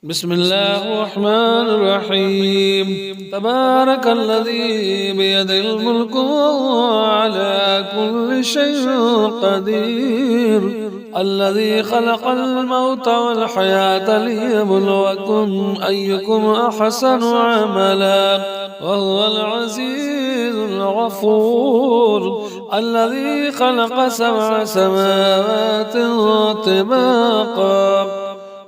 بسم الله الرحمن الرحيم. تبارك الذي بيده الملك وهو على كل شيء قدير، الذي خلق الموت والحياة ليبلوكم أيكم أحسن عملا، وهو العزيز الغفور، الذي خلق 7 سماوات طباقا،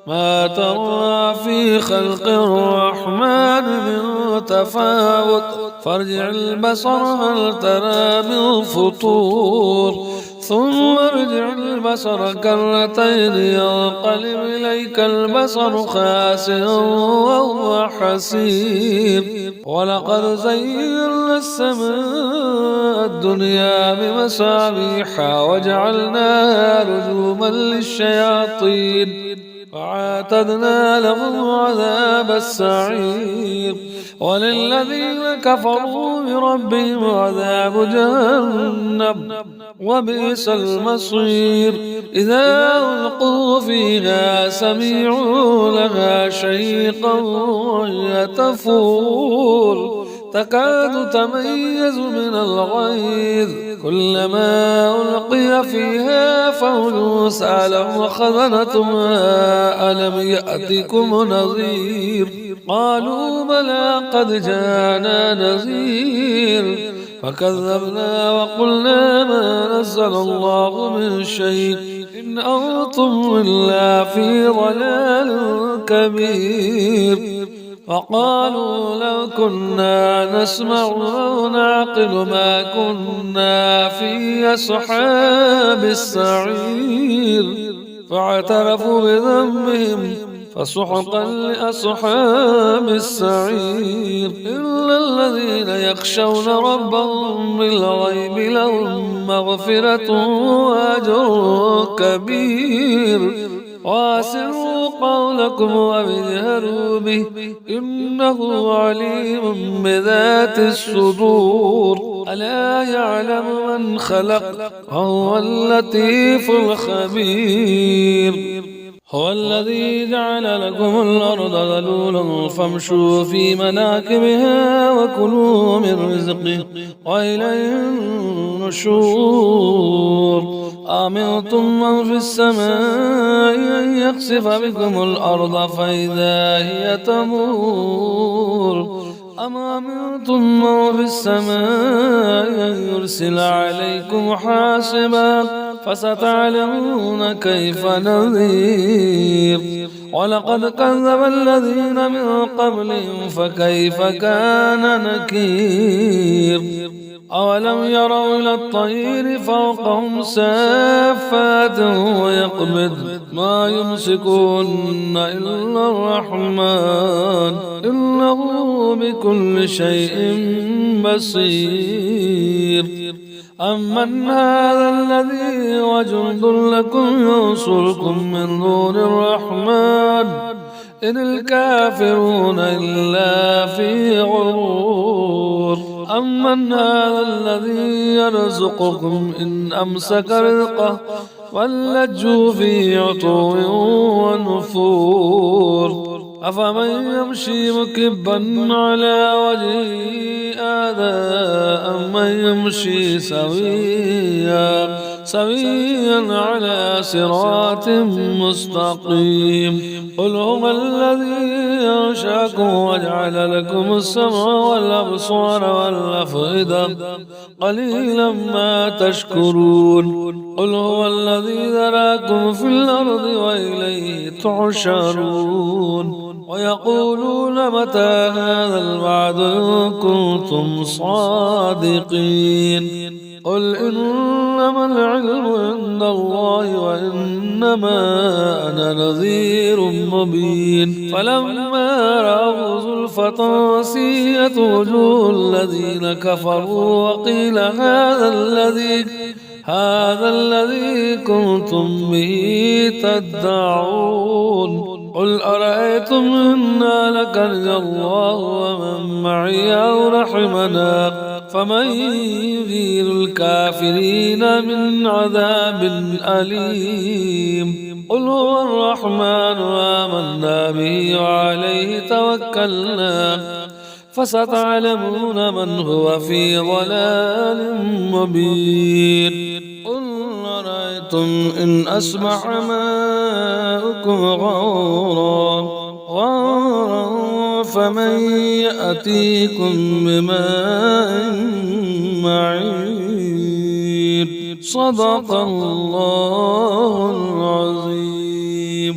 ما ترى في خلق الرحمن من تفاوت، فارجع البصر هل ترى من فطور، ثم ارجع البصر كرتين ينقلب إليك البصر خاسئا وهو حسير. ولقد زينا السماء الدنيا بمصابيح وجعلناها رجوما للشياطين وأعتدنا لهم عذاب السعير. وللذين كفروا بربهم عذاب جهنم وبئس المصير. إذا ألقوا فيها سمعوا لها شهيقا وهي تفور، تكاد تميز من الغيظ، كلما ألقي فيها فوج سألهم خزنتها ألم يأتكم نذير، قالوا بلى قد جاءنا نذير، فكذبنا وقلنا ما نزل الله من شيء إن أنتم إلا في ضلال كبير. فقالوا لو كنا نسمع أو نعقل ما كنا في أصحاب السعير، فاعترفوا بذنبهم فسحقا لأصحاب السعير. إلا الذين يخشون ربهم بالغيب لهم مغفرة وأجر كبير. واسروا قولكم وابجهروا به إنه عليم بذات الصدور. ألا يعلم من خلق وهو اللطيف الخبير. هو الذي جعل لكم الأرض ذلولا فامشوا في مناكبها وكلوا من رزقه وإليه النشور. أمنتم من في السماء أن يخسف بكم الأرض فإذا هي تمور، أم أمنتم من في السماء أن يرسل عليكم حاسبا فستعلمون كيف نذير. ولقد كذب الذين من قبلهم فكيف كان نكير. أولم يروا إلى الطير فوقهم سافات ويقبض ما يمسكون إلا الرحمن إنه بكل شيء بصير. أمن هذا الذي وجند لكم ينصركم من دون الرحمن إن الكافرون إلا في غرور. أمن هذا الذي يرزقكم إن أمسك رزقه ولجوا في عتو ونفور. أفمن يمشي مكبا على وجهه آذى أمن يمشي سويا على صراط مستقيم. قل هو الذي أنشأكم وجعل لكم السمع والأبصار والأفئدة قليلا ما تشكرون. قل هو الذي ذراكم في الأرض وإليه تحشرون. ويقولون متى هذا الوعد إن كنتم صادقين. قل إنما العلم عند الله وإنما أنا نذير مبين. فلما رأوا زلفة سيئت وجوه الذين كفروا وقيل هذا الذي كنتم به تدعون. قل أرأيتم إن لك الله ومن معي أو رحمنا فمن يذير الكافرين من عذاب أليم قل هو الرحمن آمنا به وعليه توكلنا فستعلمون من هو في ضلال مبين قل أرأيتم إن أصبح ماؤكم غورا فمن يأتيكم بماء معين صدق الله العظيم.